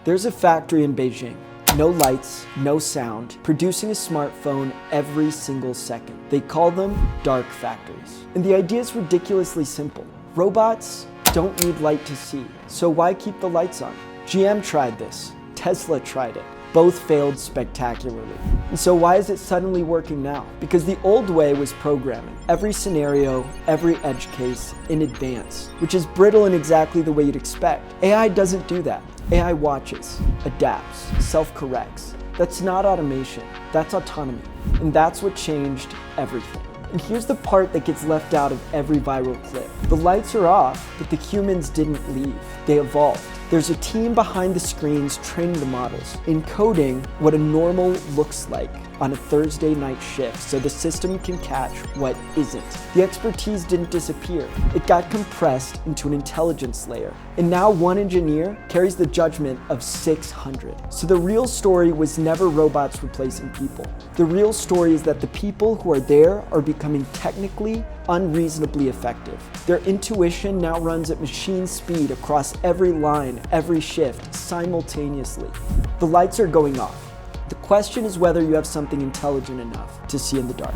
There's a factory in Beijing. No lights, no sound, producing a smartphone every single second. They call them dark factories. And the idea is ridiculously simple. Robots don't need light to see, so why keep the lights on? GM tried this. Tesla tried it. Both failed spectacularly. And so why is it suddenly working now? Because the old way was programming every scenario, every edge case in advance, which is brittle in exactly the way you'd expect. AI doesn't do that. AI watches, adapts, self-corrects. That's not automation, that's autonomy. And that's what changed everything. And here's the part that gets left out of every viral clip. The lights are off, but the humans didn't leave. They evolved. There's a team behind the screens training the models, encoding what a normal looks like on a Thursday night shift so the system can catch what isn't. The expertise didn't disappear. It got compressed into an intelligence layer. And now one engineer carries the judgment of 600. So the real story was never robots replacing people. The real story is that the people who are there are becoming technically unreasonably effective. Their intuition now runs at machine speed across every line, every shift, simultaneously. The lights are going off. The question is whether you have something intelligent enough to see in the dark.